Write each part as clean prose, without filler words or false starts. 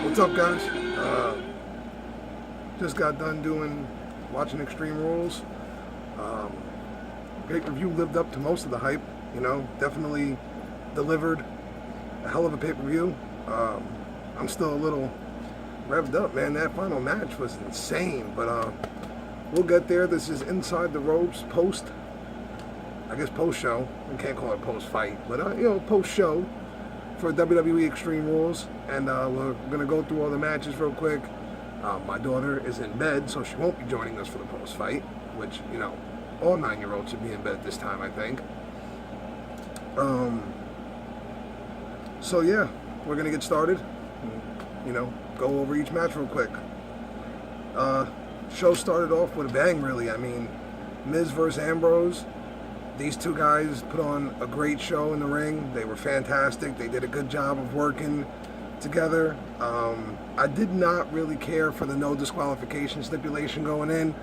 What's up, guys? Just got done watching Extreme Rules. Pay-per-view lived up to most of the hype. Definitely delivered a hell of a pay-per-view. I'm still a little revved up, man. That final match was insane, but we'll get there. This is Inside the Ropes post-show. We can't call it post-fight, but post-show for WWE Extreme Rules, and we're going to go through all the matches real quick. My daughter is in bed, so she won't be joining us for the post-fight, which, all 9-year-olds should be in bed at this time, I think. So yeah, we're going to get started, go over each match real quick. Show started off with a bang, really. I mean, Miz versus Ambrose. These two guys put on a great show in the ring. They were fantastic. They did a good job of working together. I did not really care for the no disqualification stipulation going in,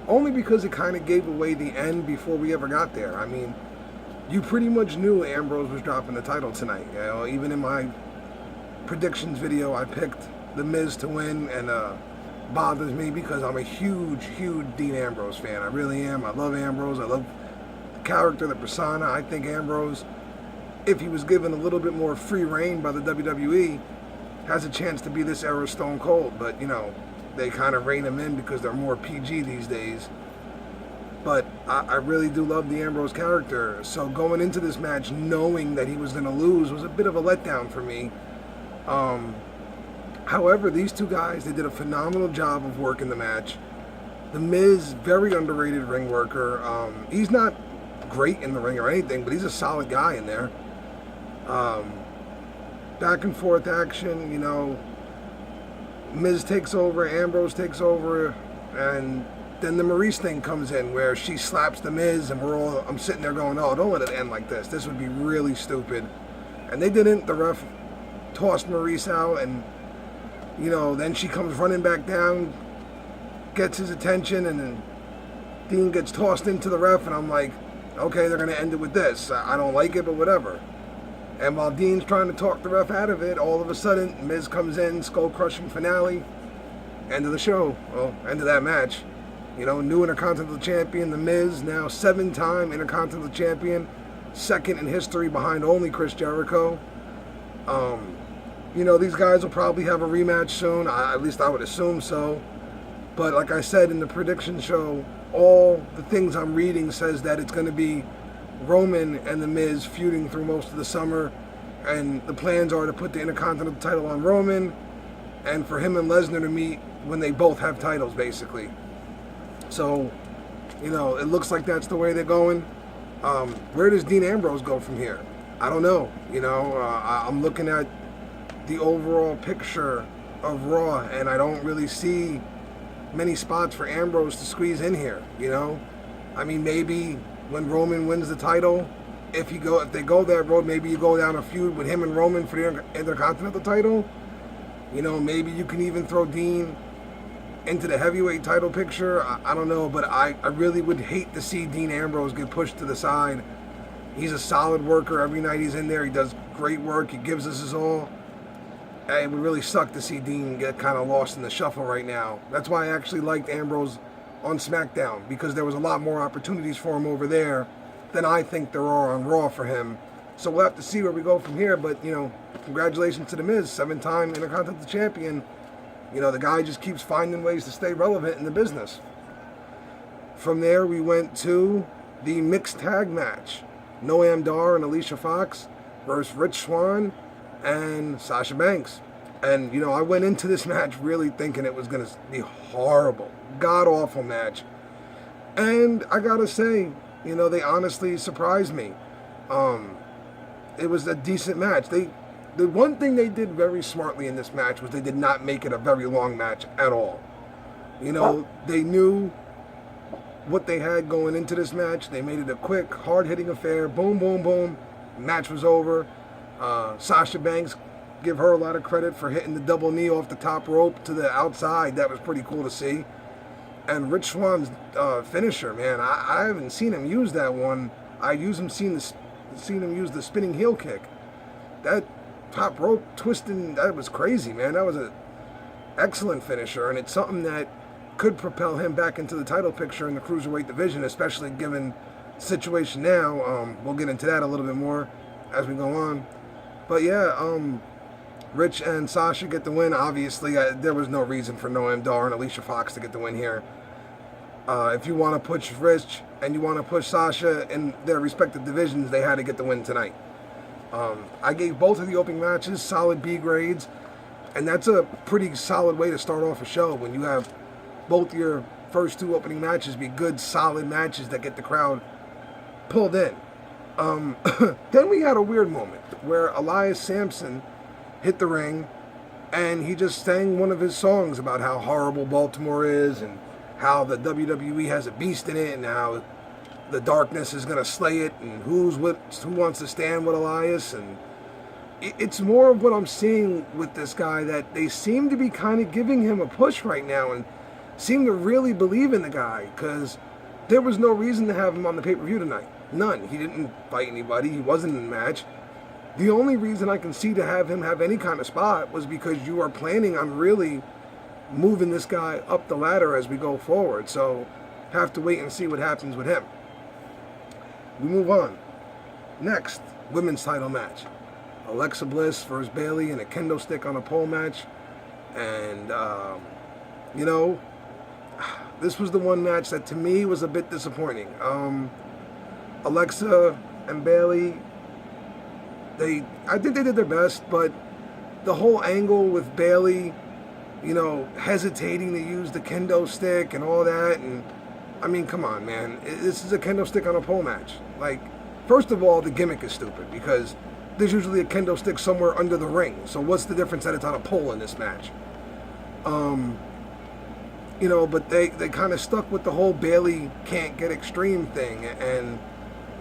only because it kind of gave away the end before we ever got there. I mean, you pretty much knew Ambrose was dropping the title tonight. Even in my predictions video, I picked The Miz to win, and bothers me because I'm a huge Dean Ambrose fan. I really am. I love Ambrose. I love the character, the persona. I think Ambrose, if he was given a little bit more free reign by the WWE, has a chance to be this era Stone Cold. But, they kind of rein him in because they're more PG these days. But I really do love the Ambrose character. So going into this match knowing that he was going to lose was a bit of a letdown for me. However, these two guys, they did a phenomenal job of working the match. The Miz, very underrated ring worker. He's not great in the ring or anything, but he's a solid guy in there. Back and forth action, Miz takes over, Ambrose takes over, and then the Maurice thing comes in where she slaps the Miz, and I'm sitting there going, oh, don't let it end like this. This would be really stupid. And they didn't. The ref tossed Maurice out, and then she comes running back down, gets his attention, and then Dean gets tossed into the ref, and I'm like, okay, they're going to end it with this. I don't like it, but whatever. And while Dean's trying to talk the ref out of it, all of a sudden, Miz comes in, skull-crushing finale, end of the show, well, end of that match. New Intercontinental Champion, The Miz, now 7-time Intercontinental Champion, second in history behind only Chris Jericho. These guys will probably have a rematch soon. At least I would assume so. But like I said in the prediction show, all the things I'm reading says that it's going to be Roman and The Miz feuding through most of the summer. And the plans are to put the Intercontinental title on Roman and for him and Lesnar to meet when they both have titles, basically. So, it looks like that's the way they're going. Where does Dean Ambrose go from here? I don't know. I'm looking at the overall picture of Raw, and I don't really see many spots for Ambrose to squeeze in here. I mean, maybe when Roman wins the title, if they go that road, maybe you go down a feud with him and Roman for the Intercontinental title. Maybe you can even throw Dean into the heavyweight title picture. I don't know, but I really would hate to see Dean Ambrose get pushed to the side. He's a solid worker. Every night he's in there, he does great work. He gives us his all. It would really suck to see Dean get kind of lost in the shuffle right now. That's why I actually liked Ambrose on SmackDown, because there was a lot more opportunities for him over there than I think there are on Raw for him. So we'll have to see where we go from here. But, congratulations to The Miz, 7-time Intercontinental Champion. The guy just keeps finding ways to stay relevant in the business. From there, we went to the mixed tag match. Noam Dar and Alicia Fox versus Rich Swann and Sasha Banks. And, I went into this match really thinking it was going to be horrible, god-awful match. And I got to say, they honestly surprised me. It was a decent match. The one thing they did very smartly in this match was they did not make it a very long match at all. They knew what they had going into this match. They made it a quick, hard-hitting affair. Boom, boom, boom. Match was over. Sasha Banks, give her a lot of credit for hitting the double knee off the top rope to the outside. That was pretty cool to see. And Rich Swann's finisher, man, I haven't seen him use that one. Seen him use the spinning heel kick. That top rope twisting, that was crazy, man. That was a excellent finisher, and it's something that could propel him back into the title picture in the Cruiserweight division, especially given the situation now. We'll get into that a little bit more as we go on. But yeah, Rich and Sasha get the win. Obviously, there was no reason for Noam Dar and Alicia Fox to get the win here. If you want to push Rich and you want to push Sasha in their respective divisions, they had to get the win tonight. I gave both of the opening matches solid B grades, and that's a pretty solid way to start off a show when you have both your first two opening matches be good, solid matches that get the crowd pulled in. Then we had a weird moment where Elias Sampson hit the ring and he just sang one of his songs about how horrible Baltimore is and how the WWE has a beast in it and how the darkness is going to slay it and who wants to stand with Elias. And it's more of what I'm seeing with this guy, that they seem to be kind of giving him a push right now and seem to really believe in the guy, because there was no reason to have him on the pay-per-view tonight. None. He didn't fight anybody. He wasn't in the match. The only reason I can see to have him have any kind of spot was because you are planning on really moving this guy up the ladder as we go forward. So have to wait and see what happens with him. We move on. Next, women's title match. Alexa Bliss versus Bayley in a kendo stick on a pole match. And, this was the one match that to me was a bit disappointing. Alexa and Bayley, I think they did their best, but the whole angle with Bayley, hesitating to use the kendo stick and all that, and I mean, come on, man. This is a kendo stick on a pole match. Like, first of all, the gimmick is stupid because there's usually a kendo stick somewhere under the ring. So what's the difference that it's on a pole in this match? But they kind of stuck with the whole Bayley can't get extreme thing, and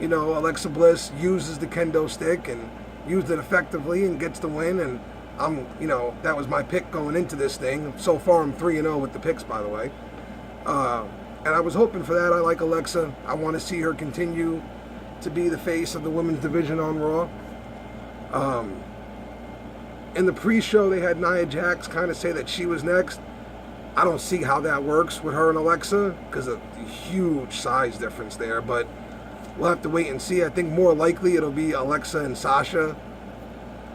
Alexa Bliss uses the kendo stick and used it effectively and gets the win, and that was my pick going into this thing. So far, I'm 3-0 with the picks, by the way. And I was hoping for that. I like Alexa. I want to see her continue to be the face of the women's division on Raw. In the pre-show, they had Nia Jax kind of say that she was next. I don't see how that works with her and Alexa because of the huge size difference there, but we'll have to wait and see. I think more likely it'll be Alexa and Sasha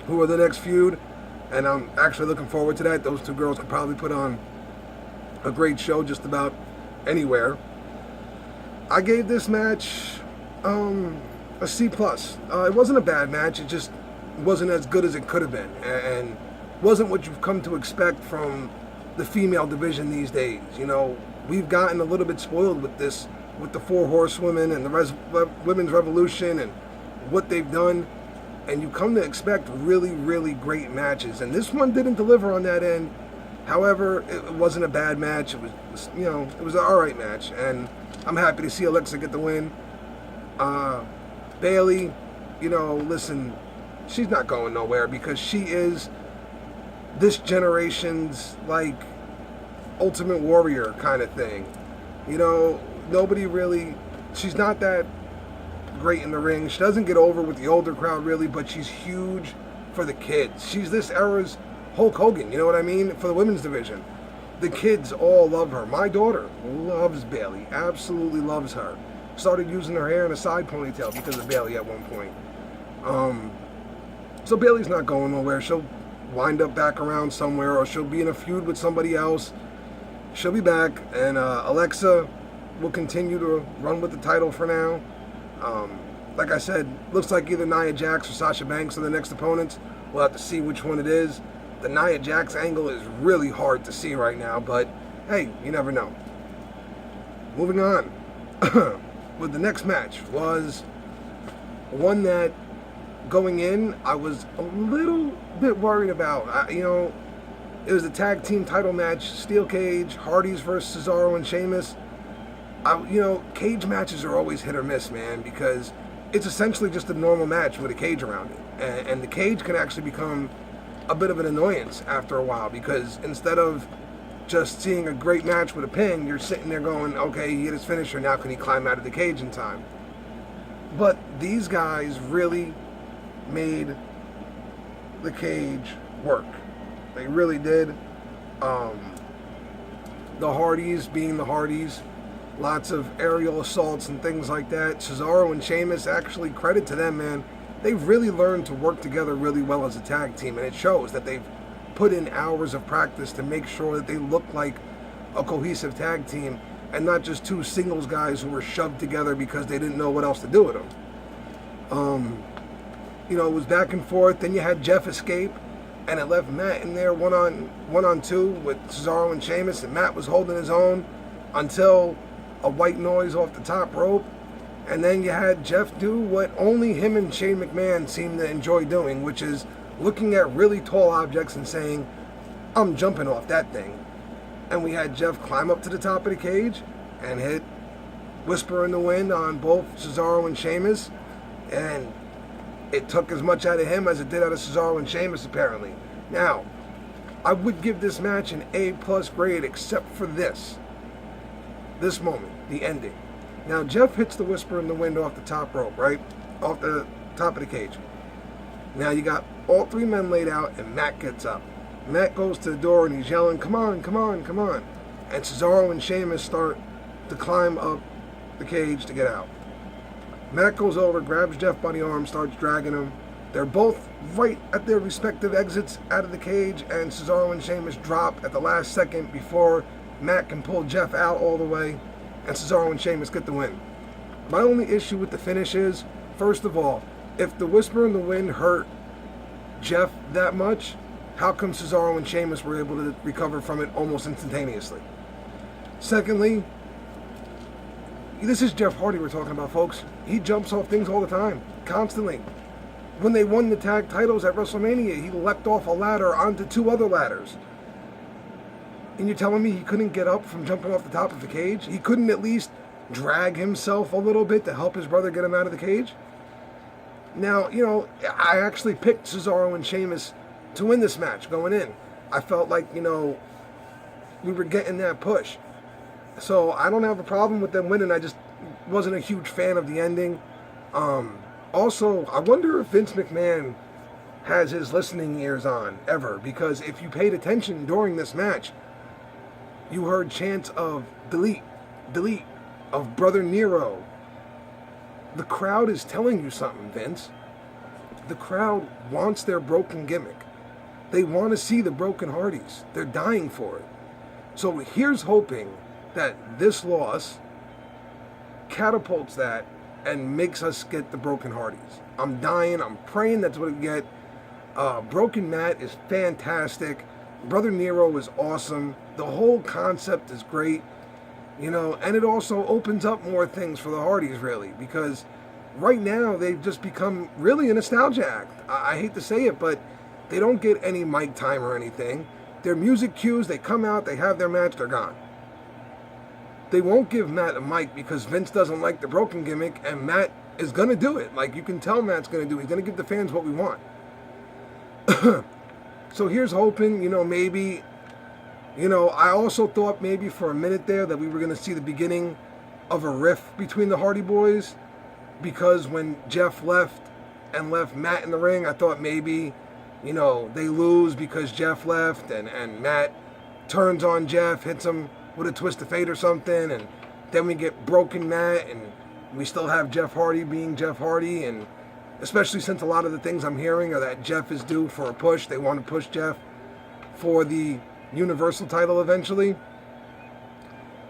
who are the next feud, and I'm actually looking forward to that. Those two girls could probably put on a great show just about anywhere. I gave this match a C+. It wasn't a bad match. It just wasn't as good as it could have been, and wasn't what you've come to expect from the female division these days. We've gotten a little bit spoiled with this, with the Four Horsewomen and the Women's Revolution and what they've done, and you come to expect really, really great matches, and this one didn't deliver on that end. However, it wasn't a bad match. It was, it was an alright match, and I'm happy to see Alexa get the win. Bayley, listen, she's not going nowhere because she is this generation's, Ultimate Warrior kind of thing. Nobody really, she's not that great in the ring. She doesn't get over with the older crowd, really, but she's huge for the kids. She's this era's Hulk Hogan, you know what I mean? For the women's division. The kids all love her. My daughter loves Bayley, absolutely loves her. Started using her hair in a side ponytail because of Bayley at one point. So Bayley's not going nowhere. She'll wind up back around somewhere, or she'll be in a feud with somebody else. She'll be back, and Alexa will continue to run with the title for now. Like I said, looks like either Nia Jax or Sasha Banks are the next opponents. We'll have to see which one it is. The Nia Jax angle is really hard to see right now, but hey, you never know. Moving on. With the next match was one that, going in, I was a little bit worried about. It was a tag team title match, steel cage, Hardys versus Cesaro and Sheamus. Cage matches are always hit or miss, man, because it's essentially just a normal match with a cage around it. And the cage can actually become a bit of an annoyance after a while, because instead of just seeing a great match with a pin, you're sitting there going, okay, he hit his finisher, now can he climb out of the cage in time? But these guys really made the cage work. They really did. The Hardys being the Hardys, lots of aerial assaults and things like that. Cesaro and Sheamus, actually, credit to them, man. They've really learned to work together really well as a tag team, and it shows that they've put in hours of practice to make sure that they look like a cohesive tag team and not just two singles guys who were shoved together because they didn't know what else to do with them. It was back and forth. Then you had Jeff escape, and it left Matt in there one on two with Cesaro and Sheamus, and Matt was holding his own until a white noise off the top rope. And then you had Jeff do what only him and Shane McMahon seem to enjoy doing, which is looking at really tall objects and saying, I'm jumping off that thing. And we had Jeff climb up to the top of the cage and hit Whisper in the Wind on both Cesaro and Sheamus. And it took as much out of him as it did out of Cesaro and Sheamus, apparently. Now, I would give this match an A+ grade except for this moment, the ending. Now, Jeff hits the Whisper in the Wind off the top rope, right? Off the top of the cage. Now, you got all three men laid out, and Matt gets up. Matt goes to the door, and he's yelling, come on, come on, come on. And Cesaro and Sheamus start to climb up the cage to get out. Matt goes over, grabs Jeff by the arm, starts dragging him. They're both right at their respective exits out of the cage, and Cesaro and Sheamus drop at the last second before Matt can pull Jeff out all the way, and Cesaro and Sheamus get the win. My only issue with the finish is, first of all, if the Whisper in the Wind hurt Jeff that much, how come Cesaro and Sheamus were able to recover from it almost instantaneously? Secondly, this is Jeff Hardy we're talking about, folks. He jumps off things all the time, constantly. When they won the tag titles at WrestleMania, he leapt off a ladder onto two other ladders. And you're telling me he couldn't get up from jumping off the top of the cage? He couldn't at least drag himself a little bit to help his brother get him out of the cage? Now, I actually picked Cesaro and Sheamus to win this match going in. I felt like, we were getting that push. So I don't have a problem with them winning. I just wasn't a huge fan of the ending. Also, I wonder if Vince McMahon has his listening ears on ever, because if you paid attention during this match, you heard chants of delete, delete, of Brother Nero. The crowd is telling you something, Vince. The crowd wants their broken gimmick. They want to see the broken Hardys. They're dying for it. So here's hoping that this loss catapults that and makes us get the broken Hardys. I'm dying. I'm praying that's what we get. Broken Matt is fantastic. Brother Nero is awesome. The whole concept is great. And it also opens up more things for the Hardys, really, because right now they've just become really a nostalgia act. I hate to say it, but they don't get any mic time or anything. Their music cues, they come out, they have their match, they're gone. They won't give Matt a mic because Vince doesn't like the broken gimmick, and Matt is going to do it. Like, you can tell Matt's going to do it. He's going to give the fans what we want. So here's hoping, maybe, I also thought maybe for a minute there that we were going to see the beginning of a rift between the Hardy Boys, because when Jeff left Matt in the ring, I thought maybe, they lose because Jeff left, and Matt turns on Jeff, hits him with a twist of fate or something, and then we get broken Matt, and we still have Jeff Hardy being Jeff Hardy, and especially since a lot of the things I'm hearing are that Jeff is due for a push. They want to push Jeff for the Universal title eventually.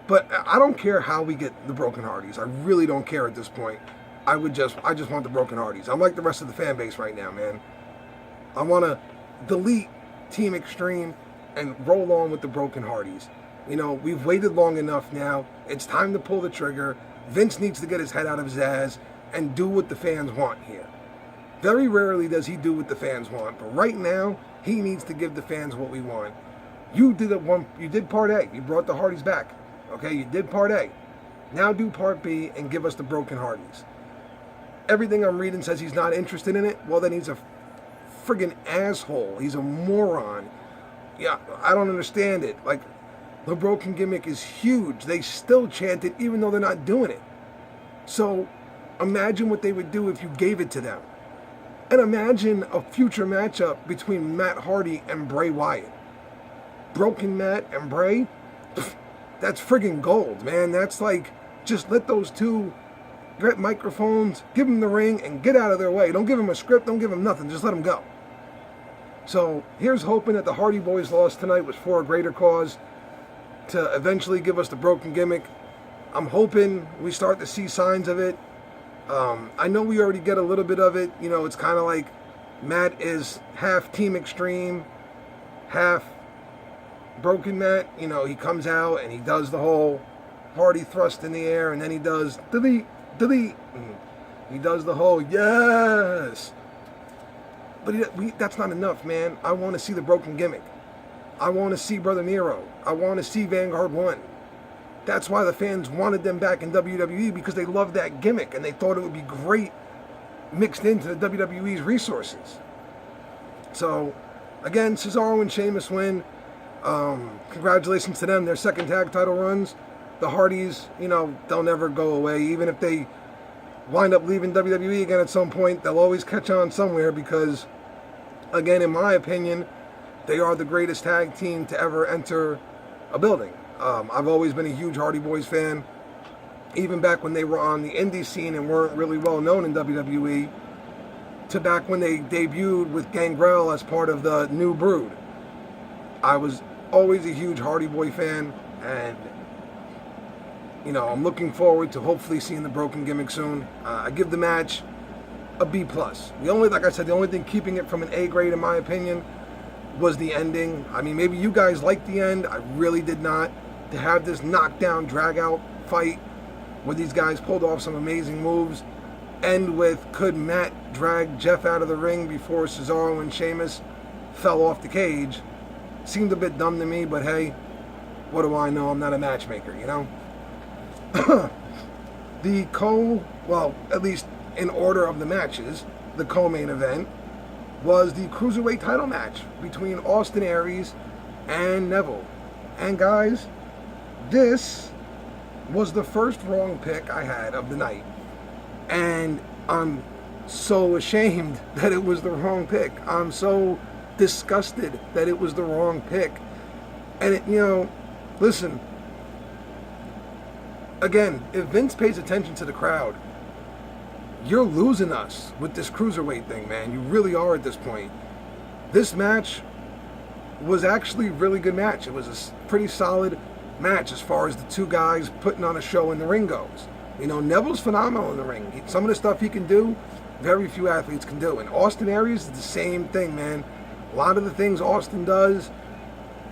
But I don't care how we get the broken Hardys. I really don't care at this point. I just want the broken Hardys. I'm like the rest of the fan base right now, man. I want to delete Team Extreme and roll on with the broken Hardys. We've waited long enough now. It's time to pull the trigger. Vince needs to get his head out of his ass and do what the fans want here. Very rarely does he do what the fans want, but right now, he needs to give the fans what we want. You did part A. You brought the Hardys back. Okay, you did part A. Now do part B and give us the broken Hardys. Everything I'm reading says he's not interested in it. Well, then he's a friggin' asshole. He's a moron. Yeah, I don't understand it. Like, the broken gimmick is huge. They still chant it even though they're not doing it. So imagine what they would do if you gave it to them. And imagine a future matchup between Matt Hardy and Bray Wyatt. Broken Matt and Bray, that's friggin' gold, man. That's like, just let those two get microphones, give them the ring, and get out of their way. Don't give them a script, don't give them nothing, just let them go. So here's hoping that the Hardy Boys loss tonight was for a greater cause, to eventually give us the broken gimmick. I'm hoping we start to see signs of it. I know we already get a little bit of it. You know, it's kind of like Matt is half Team Extreme, half Broken Matt. You know, he comes out and he does the whole Hardy thrust in the air, and then he does delete, delete. And he does the whole yes. But that's not enough, man. I want to see the broken gimmick. I want to see Brother Nero. I want to see Vanguard 1. That's why the fans wanted them back in WWE, because they loved that gimmick and they thought it would be great mixed into the WWE's resources. So, again, Cesaro and Sheamus win. Congratulations to them. Their second tag title runs. The Hardys, you know, they'll never go away. Even if they wind up leaving WWE again at some point, they'll always catch on somewhere because, again, in my opinion, they are the greatest tag team to ever enter a building. I've always been a huge Hardy Boys fan, even back when they were on the indie scene and weren't really well known in WWE, to back when they debuted with Gangrel as part of the New Brood. I was always a huge Hardy Boy fan, and you know, I'm looking forward to hopefully seeing the broken gimmick soon. I give the match a B+. Like I said, the only thing keeping it from an A grade, in my opinion, was the ending. I mean, maybe you guys liked the end. I really did not. To have this knockdown, drag-out fight where these guys pulled off some amazing moves, end with, could Matt drag Jeff out of the ring before Cesaro and Sheamus fell off the cage, seemed a bit dumb to me, but hey, what do I know? I'm not a matchmaker, you know? At least in order of the matches, the co-main event was the Cruiserweight title match between Austin Aries and Neville. And guys, this was the first wrong pick I had of the night. And I'm so ashamed that it was the wrong pick. I'm so disgusted that it was the wrong pick. And you know, listen, again, if Vince pays attention to the crowd, you're losing us with this Cruiserweight thing, man. You really are at this point. This match was actually a really good match. It was a pretty solid match as far as the two guys putting on a show in the ring goes. You know, Neville's phenomenal in the ring. Some of the stuff he can do, very few athletes can do. And Austin Aries is the same thing, man. A lot of the things Austin does,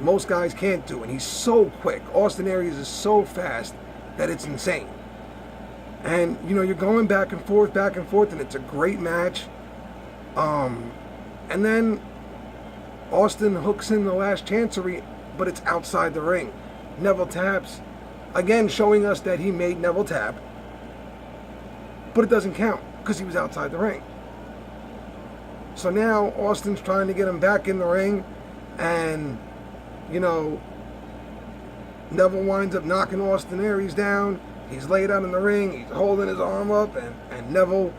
most guys can't do. And he's so quick. Austin Aries is so fast that it's insane. And, you know, you're going back and forth, and it's a great match. And then Austin hooks in the last chancery, but it's outside the ring. Neville taps, again showing us that he made Neville tap, but it doesn't count because he was outside the ring. So now Austin's trying to get him back in the ring, and, you know, Neville winds up knocking Austin Aries down. He's laid out in the ring, he's holding his arm up, and Neville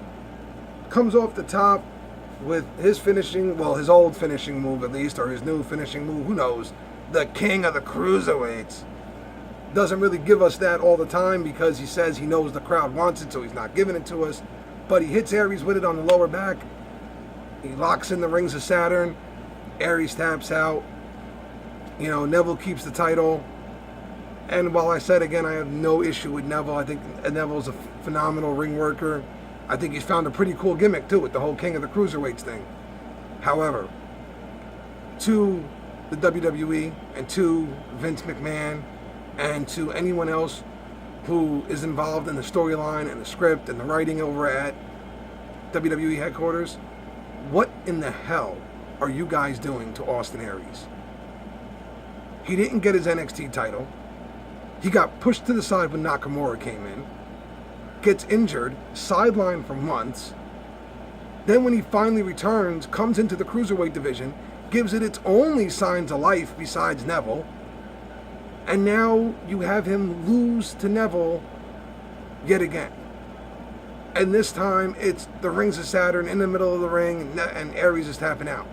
comes off the top with his his old finishing move at least, or his new finishing move, who knows, the king of the cruiserweights. Doesn't really give us that all the time because he says he knows the crowd wants it, so he's not giving it to us. But he hits Aries with it on the lower back. He locks in the rings of Saturn. Aries taps out. You know, Neville keeps the title. And while I said, again, I have no issue with Neville. I think Neville's a phenomenal ring worker. I think he's found a pretty cool gimmick, too, with the whole King of the Cruiserweights thing. However, to the WWE and to Vince McMahon and to anyone else who is involved in the storyline and the script and the writing over at WWE headquarters, what in the hell are you guys doing to Austin Aries? He didn't get his NXT title. He got pushed to the side when Nakamura came in, gets injured, sidelined for months. Then when he finally returns, comes into the Cruiserweight division, gives it its only signs of life besides Neville, and now you have him lose to Neville yet again. And this time it's the rings of Saturn in the middle of the ring, and Aries is tapping out.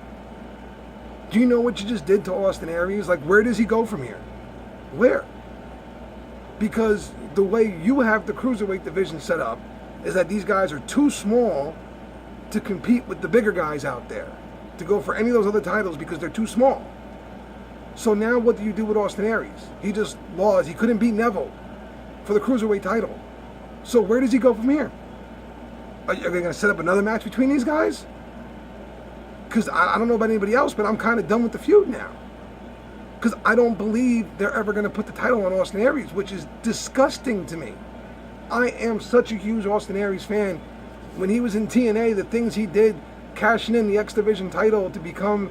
Do you know what you just did to Austin Aries? Like, where does he go from here? Where? Because the way you have the cruiserweight division set up is that these guys are too small to compete with the bigger guys out there, to go for any of those other titles because they're too small. So now what do you do with Austin Aries? He just lost. He couldn't beat Neville for the cruiserweight title. So where does he go from here? Are they going to set up another match between these guys? Because I don't know about anybody else, but I'm kind of done with the feud now. Because I don't believe they're ever going to put the title on Austin Aries, which is disgusting to me. I am such a huge Austin Aries fan. When he was in TNA, the things he did, cashing in the X Division title to become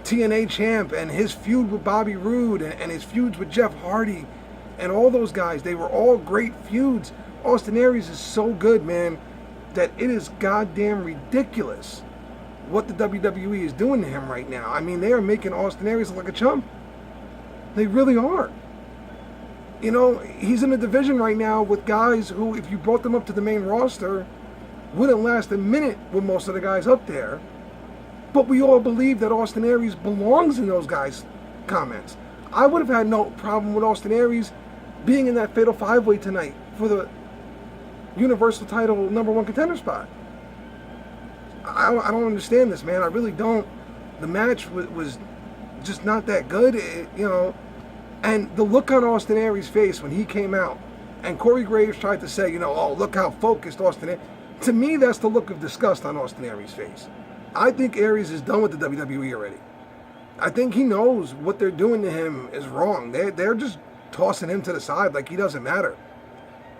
TNA champ, and his feud with Bobby Roode, and his feuds with Jeff Hardy, and all those guys, they were all great feuds. Austin Aries is so good, man, that it is goddamn ridiculous what the WWE is doing to him right now. I mean, they are making Austin Aries look like a chump. They really are. You know, he's in a division right now with guys who, if you brought them up to the main roster, wouldn't last a minute with most of the guys up there. But we all believe that Austin Aries belongs in those guys' comments. I would have had no problem with Austin Aries being in that Fatal 5-Way tonight for the Universal title #1 contender spot. I don't understand this, man. I really don't. The match was just not that good, you know. And the look on Austin Aries' face when he came out, and Corey Graves tried to say, you know, oh, look how focused Austin Aries. To me, that's the look of disgust on Austin Aries' face. I think Aries is done with the WWE already. I think he knows what they're doing to him is wrong. They're just tossing him to the side like he doesn't matter.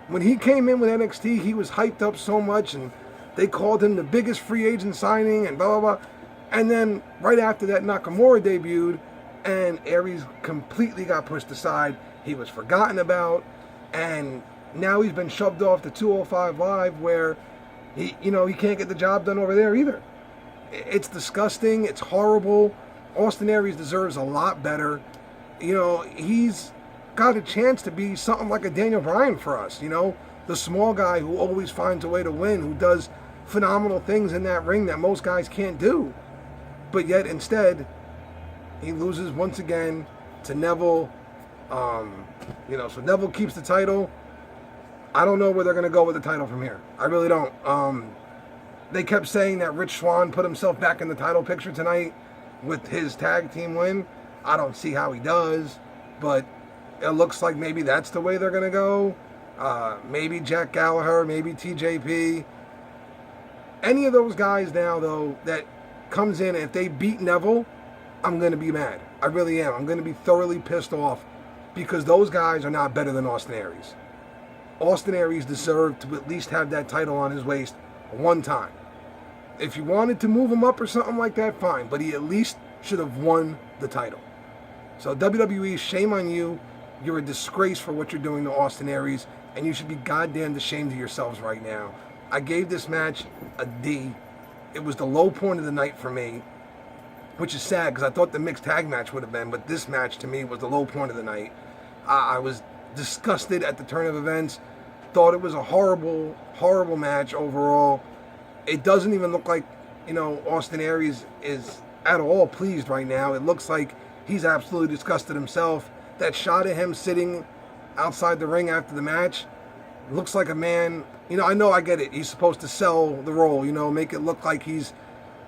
When he came in with NXT, he was hyped up so much, and they called him the biggest free agent signing and blah, blah, blah. And then right after that, Nakamura debuted, and Aries completely got pushed aside. He was forgotten about, and now he's been shoved off to 205 Live, where he can't get the job done over there either. It's disgusting. It's horrible. Austin Aries deserves a lot better. You know, he's got a chance to be something like a Daniel Bryan for us, you know, the small guy who always finds a way to win, who does phenomenal things in that ring that most guys can't do. But yet instead, he loses once again to Neville. So Neville keeps the title. I don't know where they're going to go with the title from here. I really don't. They kept saying that Rich Swann put himself back in the title picture tonight with his tag team win. I don't see how he does, but it looks like maybe that's the way they're going to go. Maybe Jack Gallagher, maybe TJP. Any of those guys now, though, that comes in, if they beat Neville, I'm going to be mad. I really am. I'm going to be thoroughly pissed off because those guys are not better than Austin Aries. Austin Aries deserved to at least have that title on his waist one time. If you wanted to move him up or something like that, fine. But he at least should have won the title. So WWE, shame on you. You're a disgrace for what you're doing to Austin Aries, and you should be goddamn ashamed of yourselves right now. I gave this match a D. It was the low point of the night for me, which is sad because I thought the mixed tag match would have been, but this match to me was the low point of the night. I was disgusted at the turn of events. Thought it was a horrible, horrible match overall. It doesn't even look like, Austin Aries is at all pleased right now. It looks like he's absolutely disgusted himself. That shot of him sitting outside the ring after the match looks like a man. I get it. He's supposed to sell the role, make it look like he's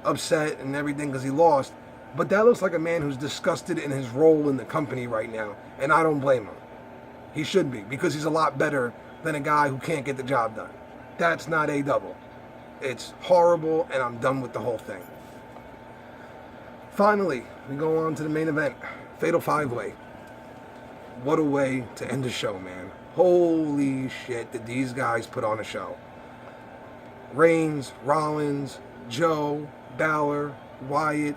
upset and everything because he lost. But that looks like a man who's disgusted in his role in the company right now. And I don't blame him. He should be, because he's a lot better than a guy who can't get the job done. That's not a double. It's horrible, and I'm done with the whole thing. Finally, we go on to the main event. Fatal 5-Way. What a way to end the show, man. Holy shit, did these guys put on a show. Reigns, Rollins, Joe, Balor, Wyatt,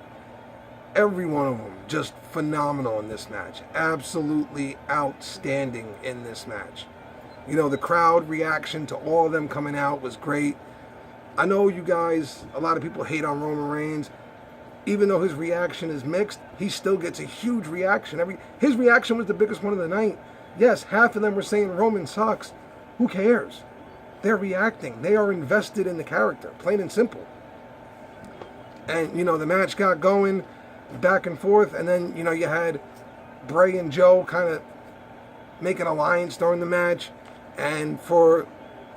every one of them just phenomenal in this match. Absolutely outstanding in this match. The crowd reaction to all of them coming out was great. I know you guys, a lot of people hate on Roman Reigns. Even though his reaction is mixed, he still gets a huge reaction. His reaction was the biggest one of the night. Yes, half of them were saying Roman sucks. Who cares? They're reacting. They are invested in the character, plain and simple. And, the match got going. back and forth, and then, you know, you had Bray and Joe kind of make an alliance during the match, and for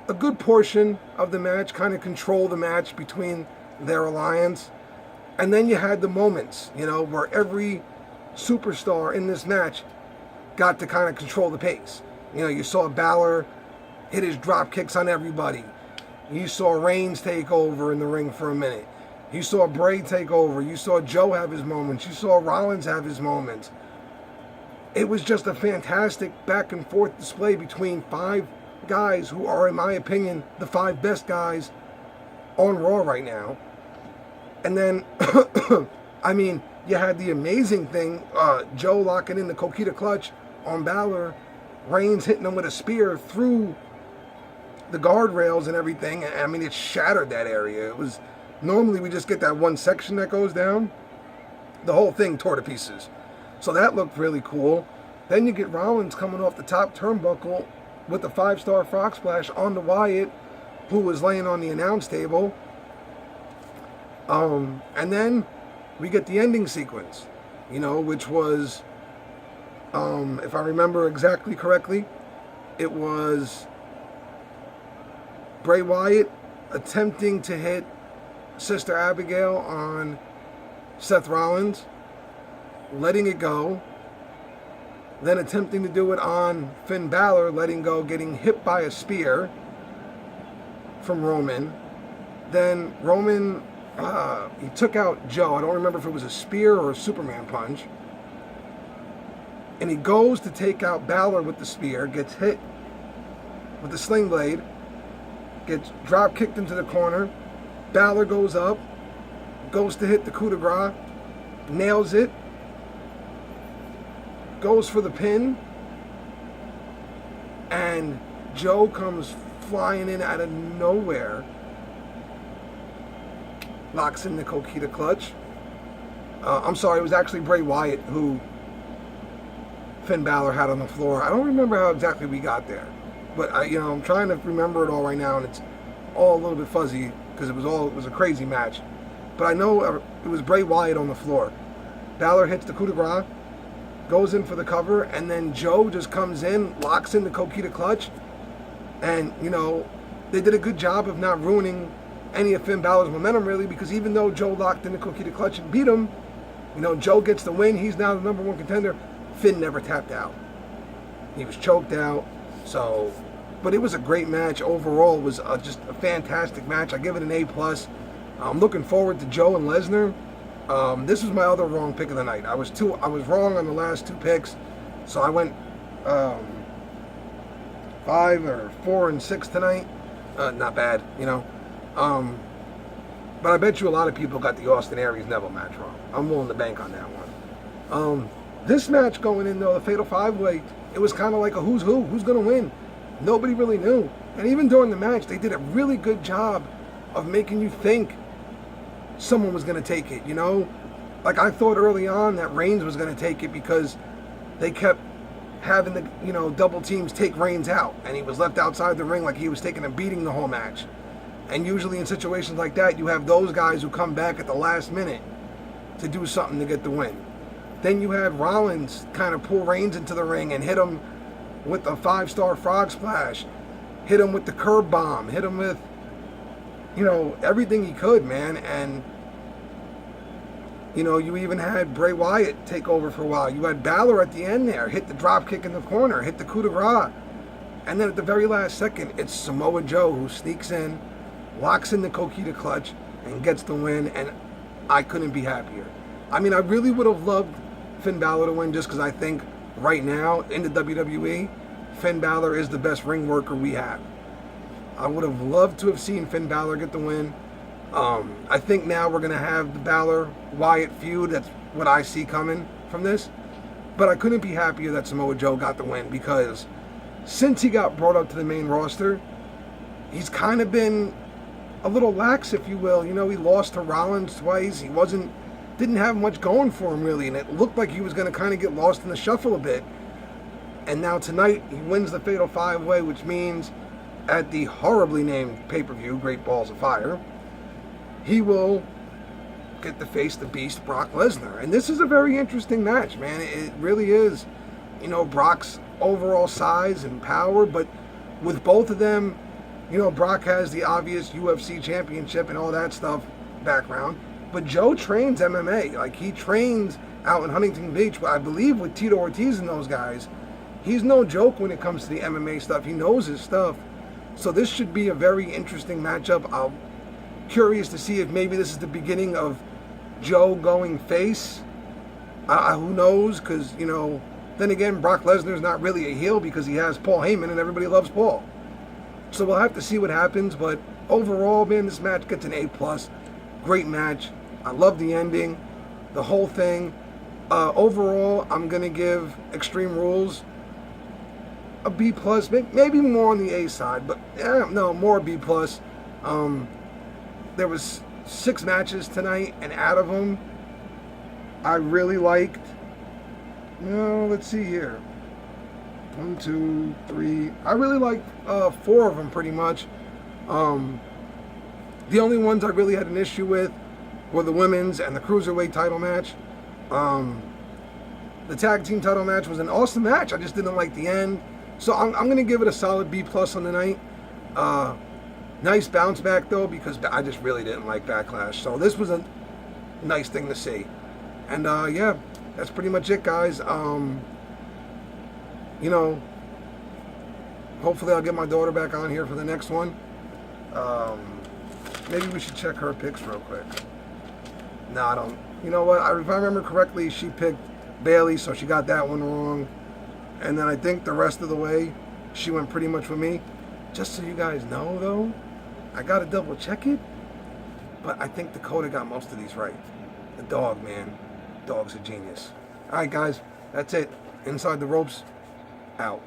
a good portion of the match, kind of control the match between their alliance. And then you had the moments, you know, where every superstar in this match got to kind of control the pace. You know, you saw Balor hit his drop kicks on everybody. You saw Reigns take over in the ring for a minute. You saw Bray take over. You saw Joe have his moments. You saw Rollins have his moments. It was just a fantastic back and forth display between 5 guys who are, in my opinion, the 5 best guys on Raw right now. And then, I mean, you had the amazing thing, Joe locking in the Coquina clutch on Balor, Reigns hitting him with a spear through the guardrails and everything. I mean, it shattered that area. It was, normally we just get that one section that goes down. The whole thing tore to pieces. So that looked really cool. Then you get Rollins coming off the top turnbuckle with the 5-star frog splash onto Wyatt, who was laying on the announce table. And then we get the ending sequence, you know, which was, if I remember exactly correctly, it was Bray Wyatt attempting to hit Sister Abigail on Seth Rollins, letting it go, then attempting to do it on Finn Balor, letting go, getting hit by a spear from Roman. Then Roman, he took out Joe. I don't remember if it was a spear or a Superman punch. And he goes to take out Balor with the spear, gets hit with the sling blade, gets drop kicked into the corner. Balor goes up, goes to hit the coup de grace, nails it, goes for the pin, and Joe comes flying in out of nowhere, locks in the Coquina clutch. I'm sorry, it was actually Bray Wyatt who Finn Balor had on the floor. I don't remember how exactly we got there, but I'm trying to remember it all right now, and it's all a little bit fuzzy because it was a crazy match. But I know it was Bray Wyatt on the floor. Balor hits the coup de grace, goes in for the cover, and then Joe just comes in, locks in the Coquina clutch, and they did a good job of not ruining any of Finn Balor's momentum, really, because even though Joe locked in the Coquina clutch and beat him, Joe gets the win. He's now the +1 contender. Finn never tapped out. He was choked out. So, but it was a great match overall. It was just a fantastic match. I give it an A+. I'm looking forward to Joe and Lesnar. This was my other wrong pick of the night. I was wrong on the last 2 picks, so I went 5 or 4 and 6 tonight. Not bad, But I bet you a lot of people got the Austin Aries Neville match wrong. I'm willing to bank on that one. This match going in, though, the Fatal 5-Way, it was kind of like a who's who's going to win. Nobody really knew. And even during the match, they did a really good job of making you think someone was going to take it, Like I thought early on that Reigns was going to take it because they kept having the, double teams take Reigns out. And he was left outside the ring like he was taking a beating the whole match. And usually in situations like that, you have those guys who come back at the last minute to do something to get the win. Then you had Rollins kind of pull Reigns into the ring and hit him with a 5-star frog splash, hit him with the curb bomb, hit him with, everything he could, man. And, you even had Bray Wyatt take over for a while. You had Balor at the end there, hit the drop kick in the corner, hit the coup de grace. And then at the very last second, it's Samoa Joe who sneaks in, locks in the Coquina clutch, and gets the win. And I couldn't be happier. I mean, I really would have loved Finn Balor to win just because I think right now in the WWE, Finn Balor is the best ring worker we have. I would have loved to have seen Finn Balor get the win. I think now we're going to have the Balor-Wyatt feud. That's what I see coming from this. But I couldn't be happier that Samoa Joe got the win because since he got brought up to the main roster, he's kind of been a little lax, if you will. He lost to Rollins twice. He didn't have much going for him, really, and it looked like he was going to kind of get lost in the shuffle a bit. And now tonight, he wins the Fatal 5-Way, which means at the horribly named pay-per-view, Great Balls of Fire, he will get to face the Beast, Brock Lesnar. And this is a very interesting match, man. It really is. You know, Brock's overall size and power, but with both of them, you know, Brock has the obvious UFC championship and all that stuff background, but Joe trains MMA. Like, he trains out in Huntington Beach, I believe, with Tito Ortiz and those guys. He's no joke when it comes to the MMA stuff. He knows his stuff. So this should be a very interesting matchup. I'm curious to see if maybe this is the beginning of Joe going face. Who knows? Because, you know, then again, Brock Lesnar's not really a heel because he has Paul Heyman and everybody loves Paul. So we'll have to see what happens. But overall, man, this match gets an A+. Great match. I love the ending, the whole thing. Overall, I'm going to give Extreme Rules a B+, maybe more on the A side, but no, more B+. There was 6 matches tonight, and out of them, I really liked, let's see here. 1, 2, 3. I really liked 4 of them pretty much. The only ones I really had an issue with were the women's and the cruiserweight title match. The tag team title match was an awesome match. I just didn't like the end. So I'm going to give it a solid B+ on the night. Nice bounce back, though, because I just really didn't like Backlash. So this was a nice thing to see. And, yeah, that's pretty much it, guys. You know, hopefully I'll get my daughter back on here for the next one. Maybe we should check her picks real quick. No, I don't. You know what? If I remember correctly, she picked Bailey, so she got that one wrong. And then I think the rest of the way, she went pretty much with me. Just so you guys know, though, I got to double check it. But I think Dakota got most of these right. The dog, man. Dog's a genius. All right, guys. That's it. Inside the Ropes. Out.